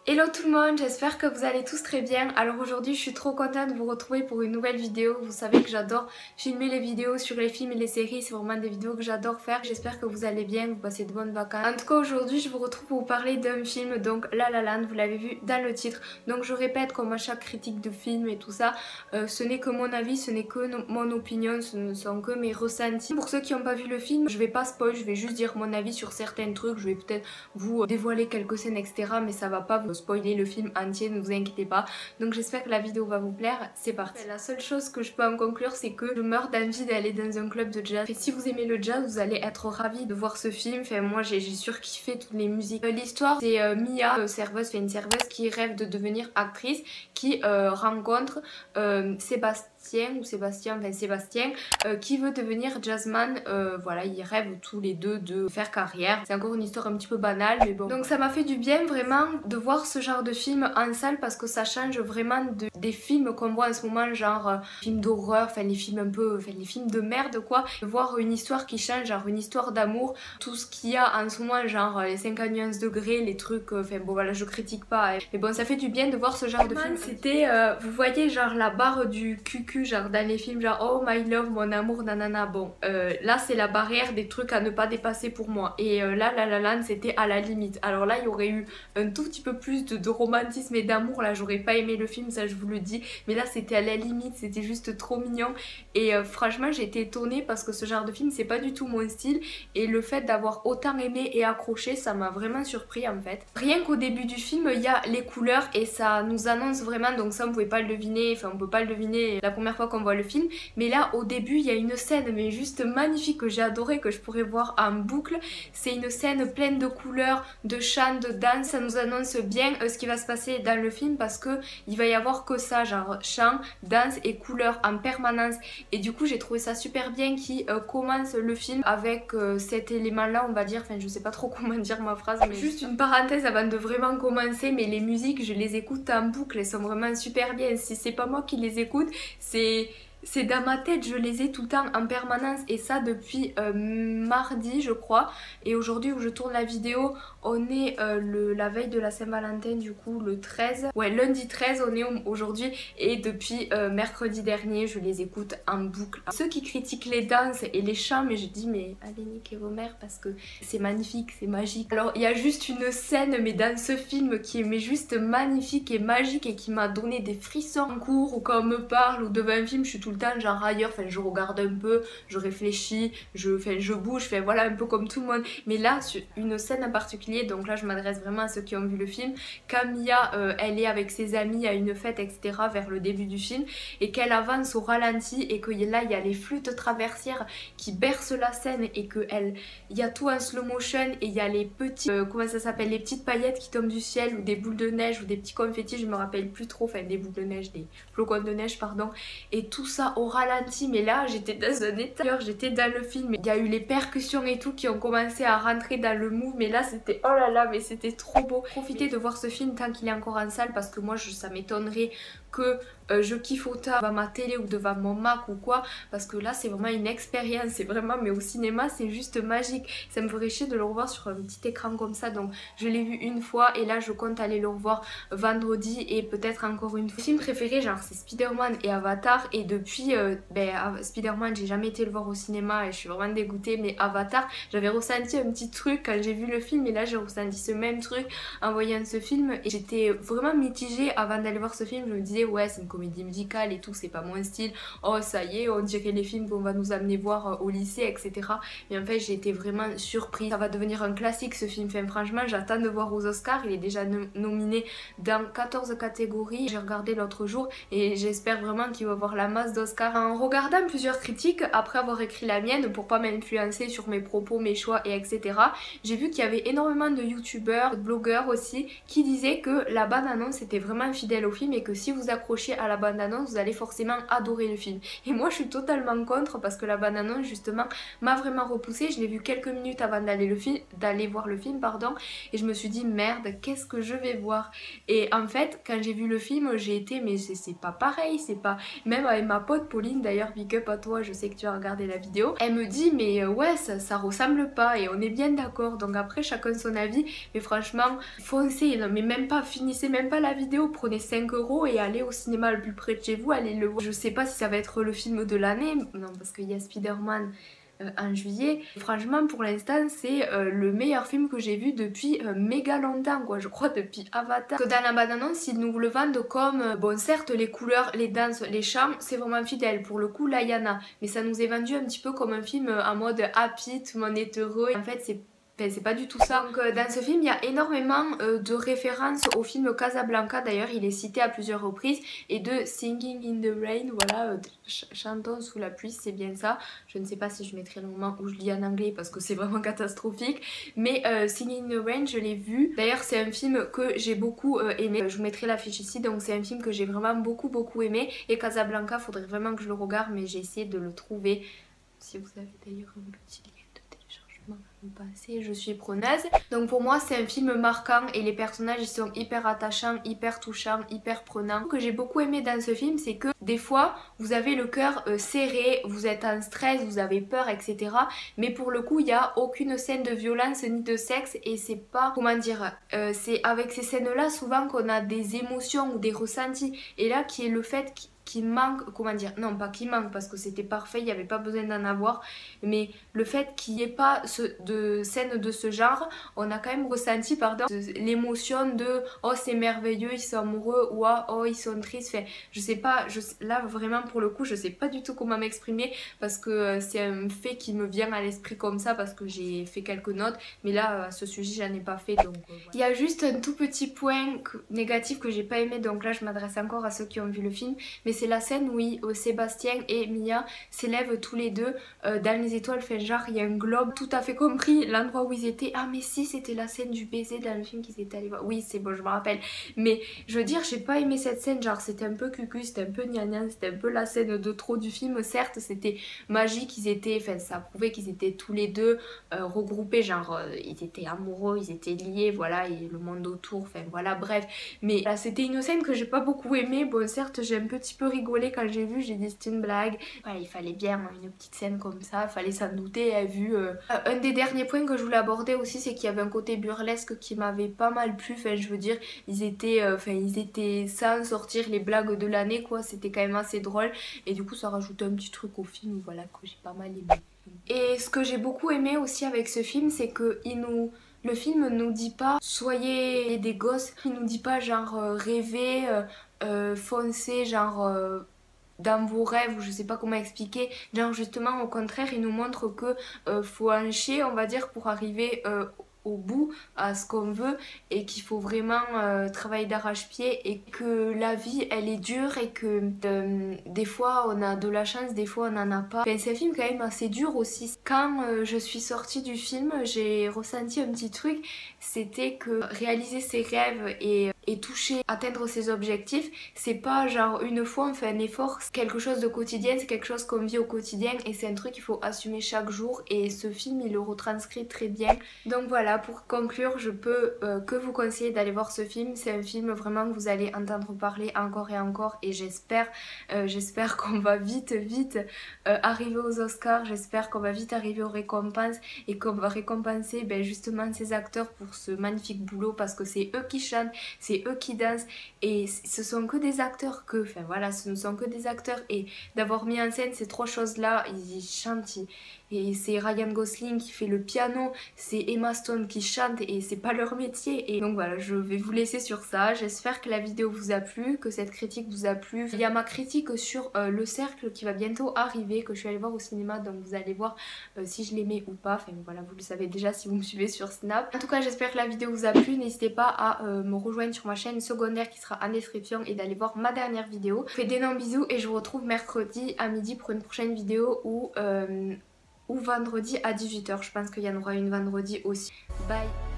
Hello tout le monde, j'espère que vous allez tous très bien. Alors aujourd'hui je suis trop contente de vous retrouver pour une nouvelle vidéo. Vous savez que j'adore filmer les vidéos sur les films et les séries, c'est vraiment des vidéos que j'adore faire. J'espère que vous allez bien, vous passez de bonnes vacances. En tout cas aujourd'hui je vous retrouve pour vous parler d'un film, donc La La Land, vous l'avez vu dans le titre. Donc je répète comme à chaque critique de film et tout ça, ce n'est que mon avis, ce n'est que mon opinion, ce ne sont que mes ressentis. Pour ceux qui n'ont pas vu le film, je vais pas spoil, je vais juste dire mon avis sur certains trucs, je vais peut-être vous dévoiler quelques scènes etc. mais ça va pas vous spoiler le film entier, ne vous inquiétez pas. Donc j'espère que la vidéo va vous plaire, c'est parti. La seule chose que je peux en conclure c'est que je meurs d'envie d'aller dans un club de jazz. Et si vous aimez le jazz vous allez être ravis de voir ce film. Enfin moi j'ai surkiffé toutes les musiques. L'histoire c'est Mia, serveuse, une serveuse qui rêve de devenir actrice, qui rencontre Sébastien qui veut devenir jazzman. Voilà, ils rêvent tous les deux de faire carrière. C'est encore une histoire un petit peu banale mais bon. Donc ça m'a fait du bien vraiment de voir ce genre de film en salle parce que ça change vraiment des films qu'on voit en ce moment, genre films d'horreur, enfin les films un peu, enfin les films de merde quoi. De voir une histoire qui change, genre une histoire d'amour, tout ce qu'il y a en ce moment, genre les 50 nuances degrés, les trucs, enfin bon voilà je critique pas hein. Mais bon ça fait du bien de voir ce genre de film. C'était, vous voyez genre la barre du QQ genre dans les films genre oh my love, mon amour, nanana, bon là c'est la barrière des trucs à ne pas dépasser pour moi. Et là La La Land c'était à la limite. Alors là il y aurait eu un tout petit peu plus de romantisme et d'amour, là j'aurais pas aimé le film, ça je vous le dis, mais là c'était à la limite, c'était juste trop mignon. Et franchement j'ai été étonnée parce que ce genre de film c'est pas du tout mon style, et le fait d'avoir autant aimé et accroché ça m'a vraiment surpris en fait. Rien qu'au début du film il y a les couleurs et ça nous annonce vraiment, donc ça on pouvait pas le deviner, enfin on peut pas le deviner la première fois qu'on voit le film, mais là au début il y a une scène mais juste magnifique que j'ai adoré, que je pourrais voir en boucle. C'est une scène pleine de couleurs, de chants, de danse, ça nous annonce bien ce qui va se passer dans le film parce que il va y avoir que ça, genre chant, danse et couleurs en permanence. Et du coup j'ai trouvé ça super bien qui commence le film avec cet élément là on va dire, enfin je sais pas trop comment dire ma phrase, mais juste une parenthèse avant de vraiment commencer, mais les musiques je les écoute en boucle, elles sont vraiment super bien. Si c'est pas moi qui les écoute, c'est dans ma tête, je les ai tout le temps en permanence, et ça depuis mardi je crois. Et aujourd'hui où je tourne la vidéo on est la veille de la Saint-Valentin, du coup le 13, ouais lundi 13 on est aujourd'hui, et depuis mercredi dernier je les écoute en boucle. Ceux qui critiquent les danses et les chants, mais je dis mais allez niquer vos mères parce que c'est magnifique, c'est magique. Alors il y a juste une scène mais dans ce film qui est mais juste magnifique et magique et qui m'a donné des frissons en cours ou quand on me parle ou devant un film, je suis tout le temps genre ailleurs, enfin je regarde un peu, je réfléchis, je bouge, enfin voilà un peu comme tout le monde. Mais là sur une scène en particulier, donc là je m'adresse vraiment à ceux qui ont vu le film, quand Mia elle est avec ses amis à une fête etc vers le début du film, et qu'elle avance au ralenti et que là il y a les flûtes traversières qui bercent la scène, et que il y a tout en slow motion, et il y a les petits comment ça s'appelle, les petites paillettes qui tombent du ciel, ou des boules de neige ou des petits confettis, je me rappelle plus trop, enfin des boules de neige, des flocons de neige pardon, et tout ça au ralenti. Mais là j'étais dans un état, j'étais dans le film, il y a eu les percussions et tout qui ont commencé à rentrer dans le move, mais là c'était oh là là, mais c'était trop beau. Profitez de voir ce film tant qu'il est encore en salle, parce que moi ça m'étonnerait que je kiffe autant devant ma télé ou devant mon Mac ou quoi, parce que là c'est vraiment une expérience, c'est vraiment, mais au cinéma c'est juste magique. Ça me ferait chier de le revoir sur un petit écran comme ça, donc je l'ai vu une fois et là je compte aller le revoir vendredi et peut-être encore une fois. Mes films préférés genre c'est Spider-Man et Avatar, et depuis Spider-Man j'ai jamais été le voir au cinéma et je suis vraiment dégoûtée, mais Avatar j'avais ressenti un petit truc quand j'ai vu le film, et là j'ai ressenti ce même truc en voyant ce film, et j'étais vraiment mitigée avant d'aller voir ce film. Je me disais ouais c'est une comédie musicale et tout, c'est pas mon style, oh ça y est on dirait les films qu'on va nous amener voir au lycée etc. Mais en fait j'ai été vraiment surprise, ça va devenir un classique ce film. Enfin, franchement j'attends de voir aux Oscars, il est déjà nominé dans 14 catégories, j'ai regardé l'autre jour et j'espère vraiment qu'il va avoir la masse d'Oscars. En regardant plusieurs critiques après avoir écrit la mienne pour pas m'influencer sur mes propos, mes choix et etc, j'ai vu qu'il y avait énormément de youtubeurs, de blogueurs aussi, qui disaient que la bande annonce était vraiment fidèle au film, et que si vous accrochez à la bande-annonce, vous allez forcément adorer le film. Et moi je suis totalement contre parce que la bande-annonce justement m'a vraiment repoussée. Je l'ai vu quelques minutes avant d'aller voir le film, pardon, et je me suis dit merde, qu'est-ce que je vais voir? Et en fait quand j'ai vu le film j'ai été mais c'est pas pareil, c'est pas... Même avec ma pote Pauline d'ailleurs, big up à toi, je sais que tu as regardé la vidéo, elle me dit mais ouais ça ressemble pas et on est bien d'accord. Donc après chacun son avis, mais franchement foncez, non mais même pas, finissez même pas la vidéo, prenez 5 € et allez au cinéma le plus près de chez vous, allez le voir. Je sais pas si ça va être le film de l'année, non parce qu'il y a Spider-Man en juillet. Franchement pour l'instant c'est le meilleur film que j'ai vu depuis méga longtemps quoi, je crois depuis Avatar. Que dans la bande-annonce ils nous le vendent comme bon certes les couleurs, les danses, les chants c'est vraiment fidèle, pour le coup là il y en a, mais ça nous est vendu un petit peu comme un film en mode happy, tout le monde est heureux, en fait c'est pas du tout ça. Donc dans ce film il y a énormément de références au film Casablanca, d'ailleurs il est cité à plusieurs reprises, et de Singing in the Rain, voilà, chantons sous la pluie, c'est bien ça. Je ne sais pas si je mettrai le moment où je lis en anglais parce que c'est vraiment catastrophique, mais Singing in the Rain je l'ai vu, d'ailleurs c'est un film que j'ai beaucoup aimé, je vous mettrai l'affiche ici, donc c'est un film que j'ai vraiment beaucoup aimé, et Casablanca faudrait vraiment que je le regarde mais j'ai essayé de le trouver, si vous avez d'ailleurs un petit lien de téléchargement passé, je suis preneuse. Donc pour moi c'est un film marquant et les personnages ils sont hyper attachants, hyper touchants, hyper prenants. Ce que j'ai beaucoup aimé dans ce film c'est que des fois vous avez le cœur serré, vous êtes en stress, vous avez peur etc. Mais pour le coup il n'y a aucune scène de violence ni de sexe, et c'est pas, comment dire, c'est avec ces scènes là souvent qu'on a des émotions ou des ressentis, et là qui est le fait qui manque, comment dire, non pas qui manque parce que c'était parfait, il n'y avait pas besoin d'en avoir, mais le fait qu'il n'y ait pas de scène de ce genre, on a quand même ressenti pardon l'émotion de oh c'est merveilleux, ils sont amoureux, ou oh ils sont tristes, enfin, je sais pas, là vraiment pour le coup je sais pas du tout comment m'exprimer parce que c'est un fait qui me vient à l'esprit comme ça parce que j'ai fait quelques notes, mais là à ce sujet j'en ai pas fait, donc voilà. Il y a juste un tout petit point négatif que j'ai pas aimé, donc là je m'adresse encore à ceux qui ont vu le film, mais c'est la scène où Sébastien et Mia s'élèvent tous les deux dans les étoiles, fait genre il y a un globe, tout à fait compris l'endroit où ils étaient. Ah mais si, c'était la scène du baiser dans le film qu'ils étaient allés voir, oui c'est bon je me rappelle, mais je veux dire j'ai pas aimé cette scène, genre c'était un peu cucu, c'était un peu gnagnan, c'était un peu la scène de trop du film. Certes c'était magique, ils étaient, enfin ça prouvait qu'ils étaient tous les deux regroupés, genre ils étaient amoureux, ils étaient liés, voilà, et le monde autour, enfin voilà bref, mais là c'était une scène que j'ai pas beaucoup aimé. Bon certes j'ai un petit peu rigolé quand j'ai vu, j'ai dit c'est une blague, voilà, il fallait bien une petite scène comme ça, il fallait s'en douter, vu un des derniers points que je voulais aborder aussi c'est qu'il y avait un côté burlesque qui m'avait pas mal plu, enfin je veux dire ils étaient sans sortir les blagues de l'année quoi, c'était quand même assez drôle et du coup ça rajoute un petit truc au film, voilà, que j'ai pas mal aimé. Et ce que j'ai beaucoup aimé aussi avec ce film c'est que le film nous dit pas soyez des gosses, il nous dit pas genre rêvez, foncez genre dans vos rêves, ou je sais pas comment expliquer, genre justement au contraire il nous montre que faut en chier on va dire pour arriver au bout à ce qu'on veut, et qu'il faut vraiment travailler d'arrache-pied, et que la vie elle est dure et que des fois on a de la chance, des fois on n'en a pas. Enfin, c'est un film quand même assez dur aussi. Quand je suis sortie du film j'ai ressenti un petit truc, c'était que réaliser ses rêves et toucher, atteindre ses objectifs, c'est pas genre une fois on fait un effort, c'est quelque chose de quotidien, c'est quelque chose qu'on vit au quotidien et c'est un truc qu'il faut assumer chaque jour, et ce film il le retranscrit très bien. Donc voilà, pour conclure je peux que vous conseiller d'aller voir ce film. C'est un film vraiment que vous allez entendre parler encore et encore, et j'espère qu'on va vite arriver aux Oscars, j'espère qu'on va vite arriver aux récompenses et qu'on va récompenser justement ces acteurs pour ce magnifique boulot, parce que c'est eux qui chantent, c'est eux qui dansent, et ce sont que des acteurs enfin voilà, ce ne sont que des acteurs, et d'avoir mis en scène ces trois choses là, ils chantent, et c'est Ryan Gosling qui fait le piano, c'est Emma Stone qui chante, et c'est pas leur métier. Et donc voilà, je vais vous laisser sur ça. J'espère que la vidéo vous a plu, que cette critique vous a plu. Il y a ma critique sur Le Cercle qui va bientôt arriver, que je suis allée voir au cinéma, donc vous allez voir si je l'aimais ou pas. Enfin voilà, vous le savez déjà si vous me suivez sur Snap. En tout cas j'espère que la vidéo vous a plu, n'hésitez pas à me rejoindre sur ma chaîne secondaire qui sera en description, et d'aller voir ma dernière vidéo. Je vous fais d'énormes bisous et je vous retrouve mercredi à midi pour une prochaine vidéo, ou vendredi à 18 h. Je pense qu'il y en aura une vendredi aussi. Bye!